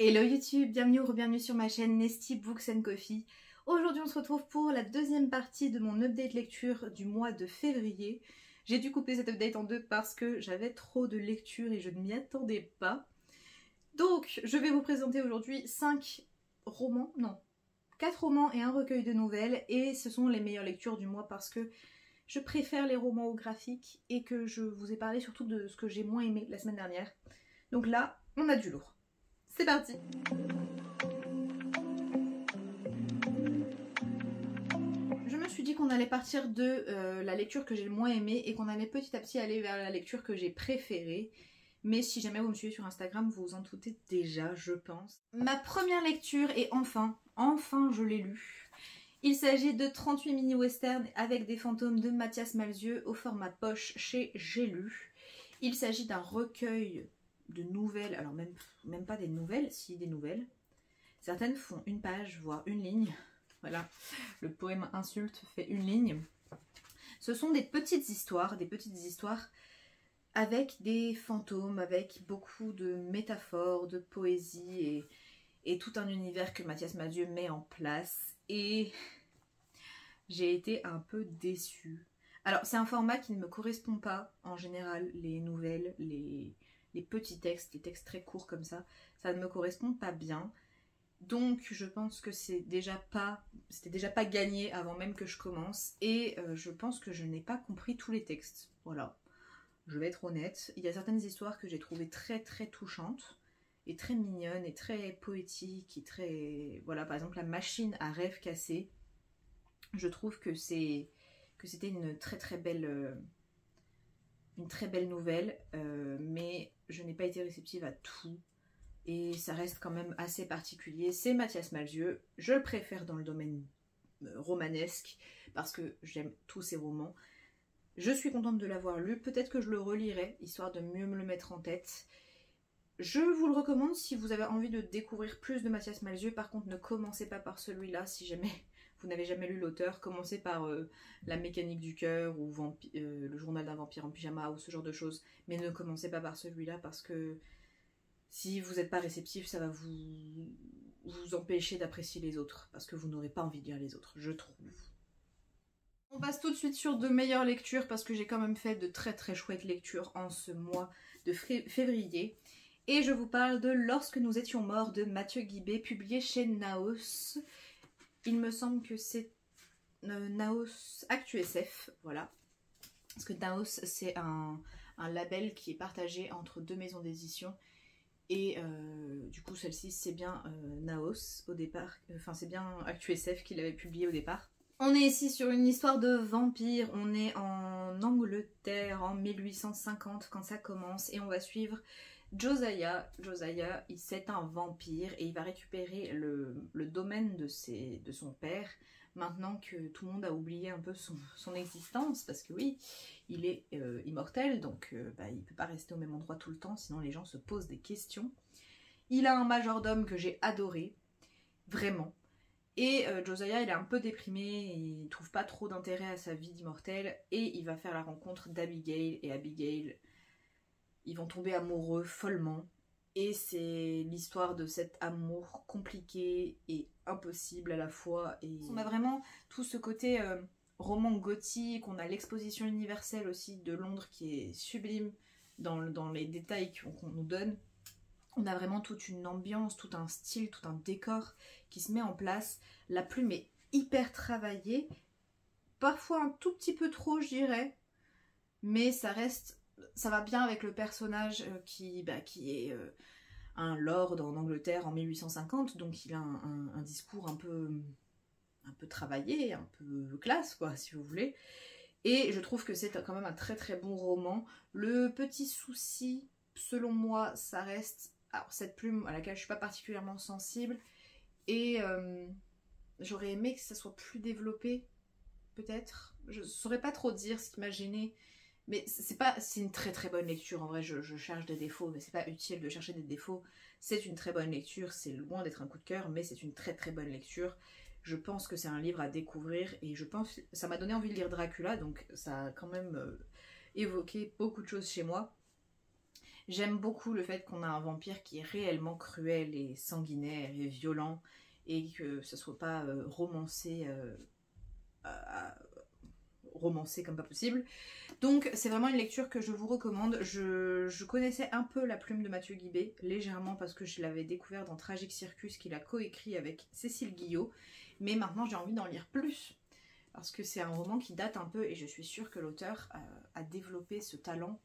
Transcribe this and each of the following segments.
Hello YouTube, bienvenue ou re-bienvenue sur ma chaîne Nesty Books and Coffee. Aujourd'hui on se retrouve pour la deuxième partie de mon update lecture du mois de février. J'ai dû couper cet update en deux parce que j'avais trop de lecture et je ne m'y attendais pas. Donc je vais vous présenter aujourd'hui 4 romans et un recueil de nouvelles, et ce sont les meilleures lectures du mois parce que je préfère les romans au graphique et que je vous ai parlé surtout de ce que j'ai moins aimé la semaine dernière. Donc là, on a du lourd. C'est parti! Je me suis dit qu'on allait partir de la lecture que j'ai le moins aimée et qu'on allait petit à petit aller vers la lecture que j'ai préférée. Mais si jamais vous me suivez sur Instagram, vous vous en doutez déjà, je pense. Ma première lecture, et enfin je l'ai lu. Il s'agit de 38 mini-westerns avec des fantômes de Mathias Malzieu au format poche chez J'ai lu. Il s'agit d'un recueil de nouvelles, alors même pas des nouvelles, si des nouvelles. Certaines font une page, voire une ligne. Voilà, le poème insulte fait une ligne. Ce sont des petites histoires avec des fantômes, avec beaucoup de métaphores, de poésie et tout un univers que Mathias Malzieu met en place. Et j'ai été un peu déçue. Alors c'est un format qui ne me correspond pas en général, les nouvelles, les petits textes, les textes très courts comme ça ne me correspond pas bien. Donc je pense que c'était déjà pas gagné avant même que je commence, et je pense que je n'ai pas compris tous les textes. Voilà, je vais être honnête. Il y a certaines histoires que j'ai trouvées très très touchantes et très mignonnes et très poétiques et très... Voilà, par exemple la machine à rêve cassé. Je trouve que c'était une très belle nouvelle, mais je n'ai pas été réceptive à tout. Et ça reste quand même assez particulier. C'est Mathias Malzieu, je le préfère dans le domaine romanesque parce que j'aime tous ses romans. Je suis contente de l'avoir lu, peut-être que je le relirai, histoire de mieux me le mettre en tête. Je vous le recommande si vous avez envie de découvrir plus de Mathias Malzieu. Par contre, ne commencez pas par celui-là si jamais vous n'avez jamais lu l'auteur. Commencez par La mécanique du cœur ou Le journal d'un vampire en pyjama ou ce genre de choses. Mais ne commencez pas par celui-là parce que si vous n'êtes pas réceptif, ça va vous empêcher d'apprécier les autres, parce que vous n'aurez pas envie de lire les autres, je trouve. On passe tout de suite sur de meilleures lectures, parce que j'ai quand même fait de très chouettes lectures en ce mois de février. Et je vous parle de Lorsque nous étions morts de Mathieu Guibé, publié chez Naos. Il me semble que c'est Naos ActuSF, voilà. Parce que Naos, c'est un label qui est partagé entre deux maisons d'édition. Et du coup celle-ci c'est bien Naos au départ, enfin c'est bien ActuSF qui l'avait publié au départ. On est ici sur une histoire de vampire, on est en Angleterre en 1850 quand ça commence, et on va suivre Josiah. Josiah, c'est un vampire et il va récupérer le domaine de son père, maintenant que tout le monde a oublié un peu son existence, parce que oui, il est immortel, donc il ne peut pas rester au même endroit tout le temps, sinon les gens se posent des questions. Il a un majordome que j'ai adoré, vraiment. Et Josiah, il est un peu déprimé, il trouve pas trop d'intérêt à sa vie d'immortel, et il va faire la rencontre d'Abigail, et Abigail, ils vont tomber amoureux follement. Et c'est l'histoire de cet amour compliqué et impossible à la fois. Et on a vraiment tout ce côté roman gothique, on a l'exposition universelle aussi de Londres qui est sublime dans les détails qu'on nous donne. On a vraiment toute une ambiance, tout un style, tout un décor qui se met en place. La plume est hyper travaillée, parfois un tout petit peu trop je dirais, mais ça va bien avec le personnage qui est un lord en Angleterre en 1850, donc il a un discours un peu travaillé, un peu classe quoi si vous voulez, et je trouve que c'est quand même un très bon roman. Le petit souci selon moi, ça reste cette plume à laquelle je suis pas particulièrement sensible, et j'aurais aimé que ça soit plus développé peut-être, je saurais pas trop dire ce qui m'a gênée. Mais c'est une très bonne lecture, en vrai je cherche des défauts, mais c'est pas utile de chercher des défauts. C'est une très bonne lecture, c'est loin d'être un coup de cœur, mais c'est une très bonne lecture. Je pense que c'est un livre à découvrir, et je pense ça m'a donné envie de lire Dracula, donc ça a quand même évoqué beaucoup de choses chez moi. J'aime beaucoup le fait qu'on a un vampire qui est réellement cruel et sanguinaire et violent et que ce soit pas romancé, romancé comme pas possible. Donc c'est vraiment une lecture que je vous recommande. Je connaissais un peu la plume de Mathieu Guibé, légèrement parce que je l'avais découvert dans Tragic Circus qu'il a coécrit avec Cécile Guillot, mais maintenant j'ai envie d'en lire plus parce que c'est un roman qui date un peu et je suis sûre que l'auteur a développé ce talent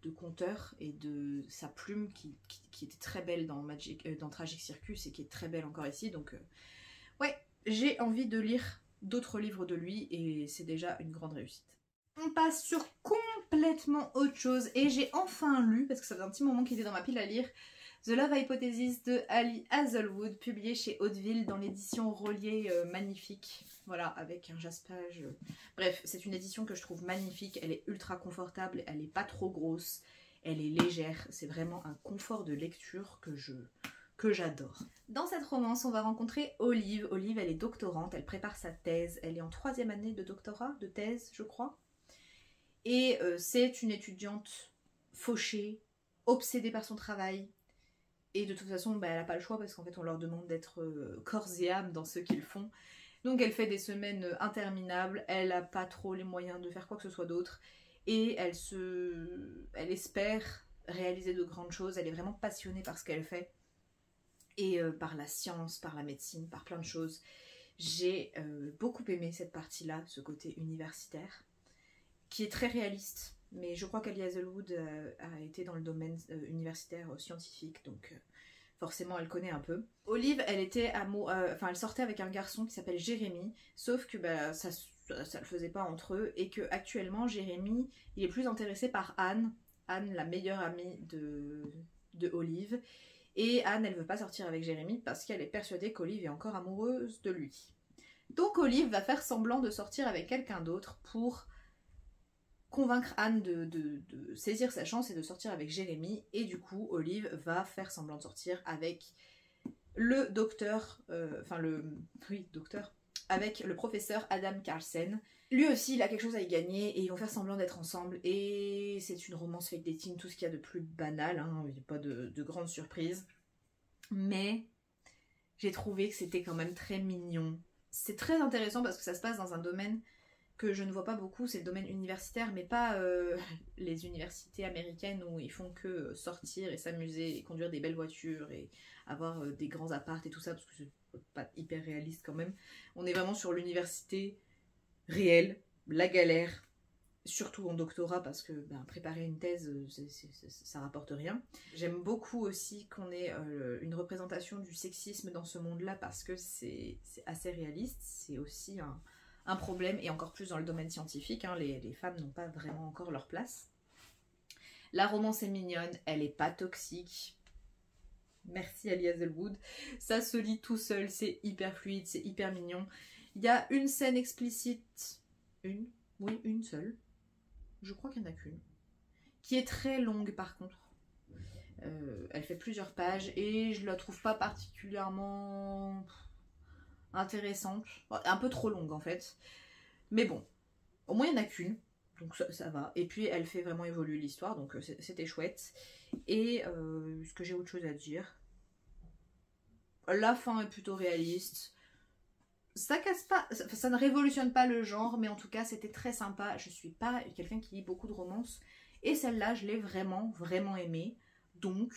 de conteur et de sa plume qui était très belle dans Tragic Circus et qui est très belle encore ici. Donc ouais, j'ai envie de lire d'autres livres de lui et c'est déjà une grande réussite. On passe sur complètement autre chose et j'ai enfin lu, parce que ça fait un petit moment qu'il était dans ma pile à lire, The Love Hypothesis de Ali Hazelwood, publié chez Hauteville dans l'édition Rollier magnifique. Voilà, avec un jaspage. Bref, c'est une édition que je trouve magnifique, elle est ultra confortable, elle n'est pas trop grosse, elle est légère, c'est vraiment un confort de lecture que j'adore. Dans cette romance, on va rencontrer Olive. Olive, elle est doctorante, elle prépare sa thèse, elle est en 3e année de doctorat, de thèse, je crois. Et c'est une étudiante fauchée, obsédée par son travail. Et de toute façon, bah, elle n'a pas le choix parce qu'en fait, on leur demande d'être corps et âme dans ce qu'ils font. Donc elle fait des semaines interminables, elle n'a pas trop les moyens de faire quoi que ce soit d'autre. Et elle espère réaliser de grandes choses, elle est vraiment passionnée par ce qu'elle fait. Et par la science, par la médecine, par plein de choses. J'ai beaucoup aimé cette partie-là, ce côté universitaire, qui est très réaliste. Mais je crois qu'Ali Hazelwood a été dans le domaine universitaire scientifique, donc forcément elle connaît un peu. Olive, elle était elle sortait avec un garçon qui s'appelle Jérémy, sauf que bah, ça le faisait pas entre eux, et que actuellement Jérémy, il est plus intéressé par Anne, la meilleure amie de Olive. Et Anne, elle veut pas sortir avec Jérémy parce qu'elle est persuadée qu'Olive est encore amoureuse de lui. Donc Olive va faire semblant de sortir avec quelqu'un d'autre pour convaincre Anne de saisir sa chance et de sortir avec Jérémy. Et du coup, Olive va faire semblant de sortir avec le docteur, avec le professeur Adam Carlsen. Lui aussi, il a quelque chose à y gagner et ils vont faire semblant d'être ensemble. Et c'est une romance fake dating, tout ce qu'il y a de plus banal, hein, il n'y a pas de grande surprise. Mais j'ai trouvé que c'était quand même très mignon. C'est très intéressant parce que ça se passe dans un domaine que je ne vois pas beaucoup, c'est le domaine universitaire, mais pas les universités américaines où ils font que sortir et s'amuser et conduire des belles voitures et avoir des grands apparts et tout ça, parce que c'est pas hyper réaliste quand même. On est vraiment sur l'université réelle, la galère, surtout en doctorat parce que préparer une thèse, ça rapporte rien. J'aime beaucoup aussi qu'on ait une représentation du sexisme dans ce monde-là parce que c'est assez réaliste, c'est aussi un problème, et encore plus dans le domaine scientifique, hein, les femmes n'ont pas vraiment encore leur place. La romance est mignonne, elle est pas toxique. Merci Ali Hazelwood. Ça se lit tout seul, c'est hyper fluide, c'est hyper mignon. Il y a une scène explicite, une seule, je crois qu'il n'y en a qu'une, qui est très longue par contre. Elle fait plusieurs pages et je la trouve pas particulièrement intéressante, un peu trop longue en fait, mais bon, au moins il n'y en a qu'une, donc ça va, et puis elle fait vraiment évoluer l'histoire, donc c'était chouette. Et est-ce que j'ai autre chose à dire? La fin est plutôt réaliste, ça casse pas, ça ne révolutionne pas le genre, mais en tout cas c'était très sympa. Je suis pas quelqu'un qui lit beaucoup de romances, et celle-là je l'ai vraiment aimée, donc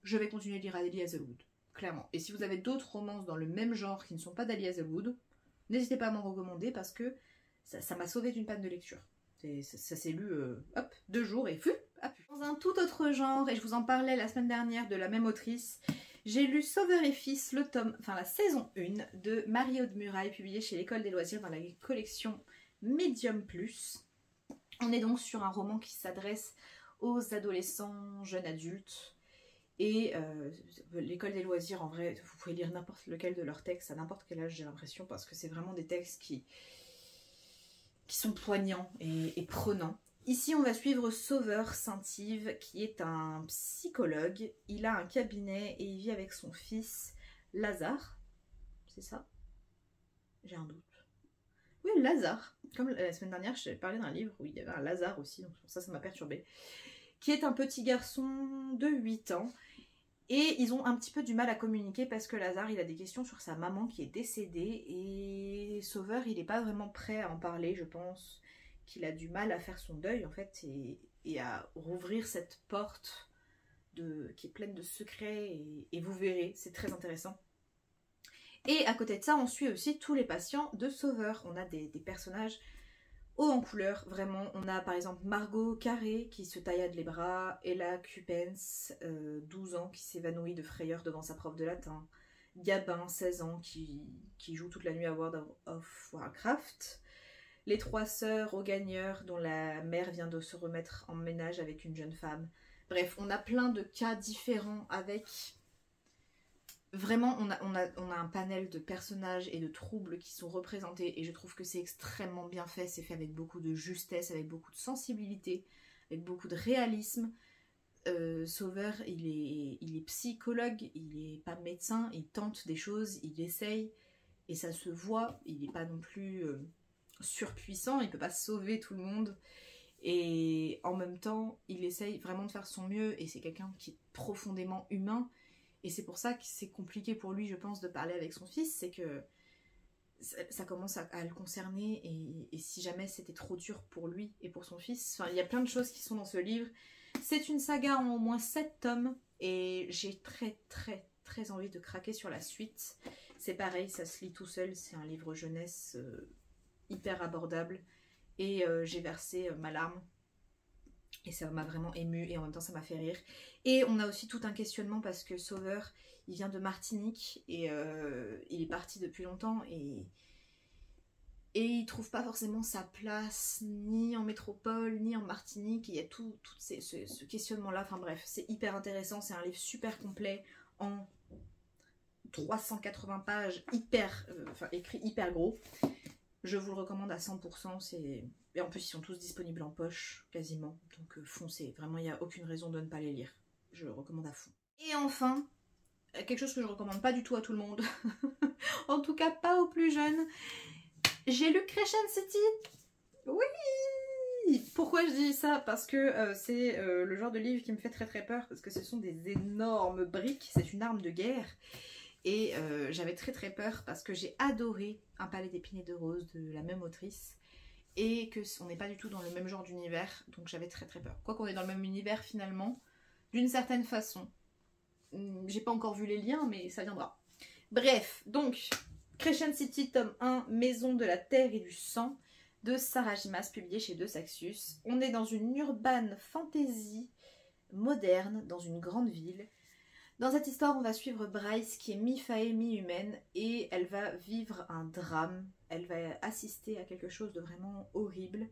je vais continuer de lire Ali Hazelwood. Clairement. Et si vous avez d'autres romances dans le même genre qui ne sont pas d'Ali Hazelwood, n'hésitez pas à m'en recommander parce que ça m'a sauvé d'une panne de lecture. Ça s'est lu, 2 jours et hop. Dans un tout autre genre, et je vous en parlais la semaine dernière de la même autrice, j'ai lu Sauveur et Fils, la saison 1 de Marie-Aude Muraille, publiée chez l'École des loisirs dans la collection Medium Plus. On est donc sur un roman qui s'adresse aux adolescents, jeunes adultes. Et l'École des loisirs, en vrai, vous pouvez lire n'importe lequel de leurs textes à n'importe quel âge, j'ai l'impression, parce que c'est vraiment des textes qui sont poignants et prenants. Ici, on va suivre Sauveur Saint-Yves, qui est un psychologue. Il a un cabinet et il vit avec son fils Lazare. C'est ça? J'ai un doute. Oui, Lazare. Comme la semaine dernière, je t'avais parlé d'un livre où il y avait un Lazare aussi, donc ça m'a perturbée. qui est un petit garçon de 8 ans. Et ils ont un petit peu du mal à communiquer parce que Lazare, il a des questions sur sa maman qui est décédée. Et Sauveur, il n'est pas vraiment prêt à en parler, je pense qu'il a du mal à faire son deuil en fait et à rouvrir cette porte qui est pleine de secrets et vous verrez, c'est très intéressant. Et à côté de ça, on suit aussi tous les patients de Sauveur. On a des personnages haut en couleur, vraiment. On a par exemple Margot Carré qui se taillade les bras, Ella Cupens, 12 ans, qui s'évanouit de frayeur devant sa prof de latin, Gabin, 16 ans, qui joue toute la nuit à World of Warcraft, les 3 sœurs aux gagneurs dont la mère vient de se remettre en ménage avec une jeune femme. Bref, on a plein de cas différents avec... Vraiment, on a un panel de personnages et de troubles qui sont représentés et je trouve que c'est extrêmement bien fait. C'est fait avec beaucoup de justesse, avec beaucoup de sensibilité, avec beaucoup de réalisme. Sauveur, il est psychologue, il n'est pas médecin, il tente des choses, il essaye et ça se voit. Il n'est pas non plus surpuissant, il ne peut pas sauver tout le monde. Et en même temps, il essaye vraiment de faire son mieux et c'est quelqu'un qui est profondément humain. Et c'est pour ça que c'est compliqué pour lui, je pense, de parler avec son fils, c'est que ça commence à le concerner et si jamais c'était trop dur pour lui et pour son fils, enfin, il y a plein de choses qui sont dans ce livre. C'est une saga en au moins 7 tomes et j'ai très très très envie de craquer sur la suite. C'est pareil, ça se lit tout seul, c'est un livre jeunesse hyper abordable et j'ai versé ma larme. Et ça m'a vraiment émue et en même temps ça m'a fait rire. Et on a aussi tout un questionnement parce que Sauveur, il vient de Martinique et il est parti depuis longtemps et il trouve pas forcément sa place ni en métropole ni en Martinique. Il y a tout ce questionnement-là. Enfin bref, c'est hyper intéressant. C'est un livre super complet en 380 pages, écrit hyper gros. Je vous le recommande à 100%. Et en plus, ils sont tous disponibles en poche, quasiment. Donc foncez. Vraiment, il n'y a aucune raison de ne pas les lire. Je le recommande à fond. Et enfin, quelque chose que je recommande pas du tout à tout le monde. En tout cas, pas aux plus jeunes. J'ai lu Crescent City. Oui! Pourquoi je dis ça? Parce que c'est le genre de livre qui me fait très très peur. Parce que ce sont des énormes briques. C'est une arme de guerre. Et j'avais très très peur parce que j'ai adoré Un palais d'épines et de roses de la même autrice et qu'on n'est pas du tout dans le même genre d'univers, donc j'avais très très peur. Quoi qu'on est dans le même univers finalement, d'une certaine façon. J'ai pas encore vu les liens, mais ça viendra. Bref, donc Crescent City tome 1, Maison de la terre et du sang de Sarah J. Maas, publié chez De Saxus. On est dans une urban fantasy moderne, dans une grande ville. Dans cette histoire, on va suivre Bryce qui est mi-fae, mi-humaine et elle va vivre un drame. Elle va assister à quelque chose de vraiment horrible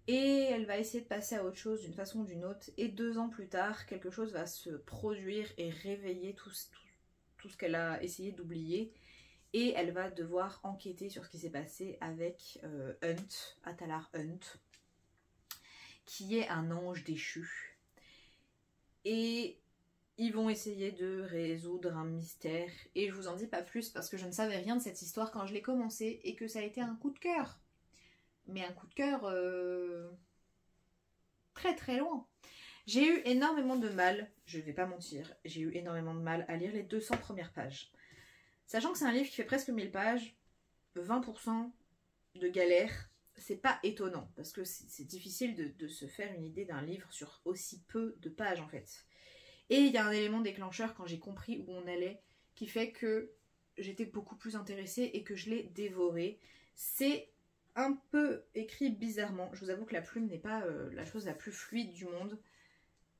et elle va essayer de passer à autre chose d'une façon ou d'une autre. Et 2 ans plus tard, quelque chose va se produire et réveiller tout ce qu'elle a essayé d'oublier. Et elle va devoir enquêter sur ce qui s'est passé avec Hunt, Atalar Hunt, qui est un ange déchu. Et ils vont essayer de résoudre un mystère et je vous en dis pas plus parce que je ne savais rien de cette histoire quand je l'ai commencé et que ça a été un coup de cœur. Mais un coup de cœur très très loin. J'ai eu énormément de mal, je vais pas mentir, j'ai eu énormément de mal à lire les 200 premières pages. Sachant que c'est un livre qui fait presque 1000 pages, 20% de galère, c'est pas étonnant parce que c'est difficile de se faire une idée d'un livre sur aussi peu de pages en fait. Et il y a un élément déclencheur quand j'ai compris où on allait qui fait que j'étais beaucoup plus intéressée et que je l'ai dévoré. C'est un peu écrit bizarrement. Je vous avoue que la plume n'est pas la chose la plus fluide du monde.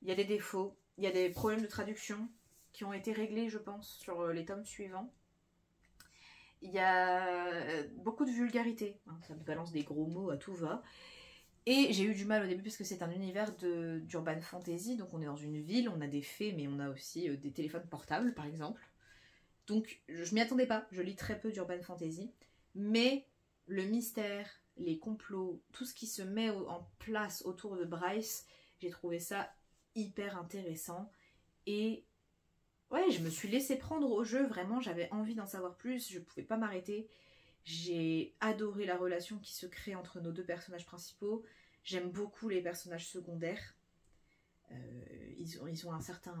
Il y a des défauts, il y a des problèmes de traduction qui ont été réglés, je pense, sur les tomes suivants. Il y a beaucoup de vulgarité. Ça me balance des gros mots à tout va. Et j'ai eu du mal au début parce que c'est un univers d'urban fantasy, donc on est dans une ville, on a des fées, mais on a aussi des téléphones portables par exemple. Donc je m'y attendais pas, je lis très peu d'urban fantasy, mais le mystère, les complots, tout ce qui se met en place autour de Bryce, j'ai trouvé ça hyper intéressant. Et ouais, je me suis laissée prendre au jeu, vraiment j'avais envie d'en savoir plus, je pouvais pas m'arrêter. J'ai adoré la relation qui se crée entre nos 2 personnages principaux. J'aime beaucoup les personnages secondaires. Ils ont un certain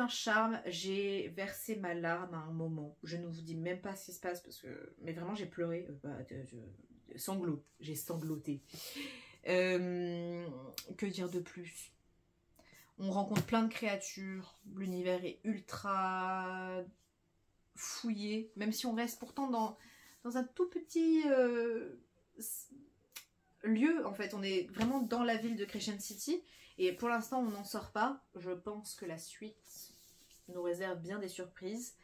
charme. J'ai versé ma larme à un moment. Je ne vous dis même pas ce qui se passe parce que... Mais vraiment j'ai pleuré. J'ai sangloté. Que dire de plus? On rencontre plein de créatures. L'univers est ultra fouillé. Même si on reste pourtant dans un tout petit lieu. En fait, on est vraiment dans la ville de Crescent City. Et pour l'instant, on n'en sort pas. Je pense que la suite nous réserve bien des surprises.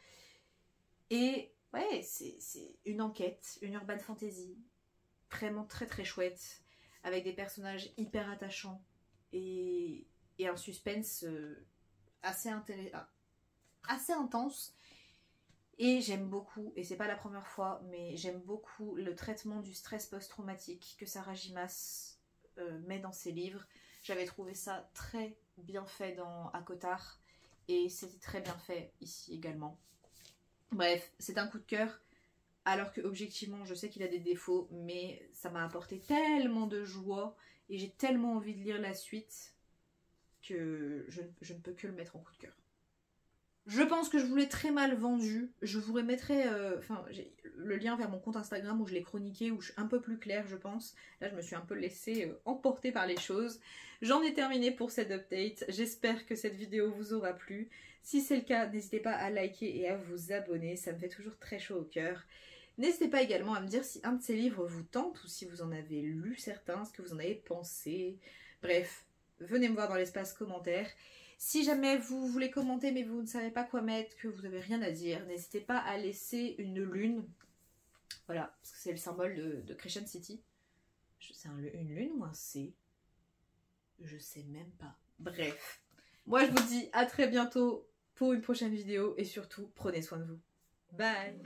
Et ouais, c'est une enquête, une urban fantasy. Vraiment très très chouette. Avec des personnages hyper attachants. Et un suspense assez intense. Et j'aime beaucoup, et c'est pas la première fois, mais j'aime beaucoup le traitement du stress post-traumatique que Sarah J. Maas met dans ses livres. J'avais trouvé ça très bien fait dans ACOTAR, et c'était très bien fait ici également. Bref, c'est un coup de cœur, alors que objectivement je sais qu'il a des défauts, mais ça m'a apporté tellement de joie, et j'ai tellement envie de lire la suite, que je ne peux que le mettre en coup de cœur. Je pense que je vous l'ai très mal vendu. Je vous remettrai le lien vers mon compte Instagram où je l'ai chroniqué, où je suis un peu plus claire, je pense. Là, je me suis un peu laissée emporter par les choses. J'en ai terminé pour cette update. J'espère que cette vidéo vous aura plu. Si c'est le cas, n'hésitez pas à liker et à vous abonner. Ça me fait toujours très chaud au cœur. N'hésitez pas également à me dire si un de ces livres vous tente ou si vous en avez lu certains, ce que vous en avez pensé. Bref, venez me voir dans l'espace commentaire. Si jamais vous voulez commenter mais vous ne savez pas quoi mettre, que vous n'avez rien à dire, n'hésitez pas à laisser une lune. Voilà, parce que c'est le symbole de Crescent City. C'est une lune ou un C? Je sais même pas. Bref. Moi je vous dis à très bientôt pour une prochaine vidéo et surtout prenez soin de vous. Bye!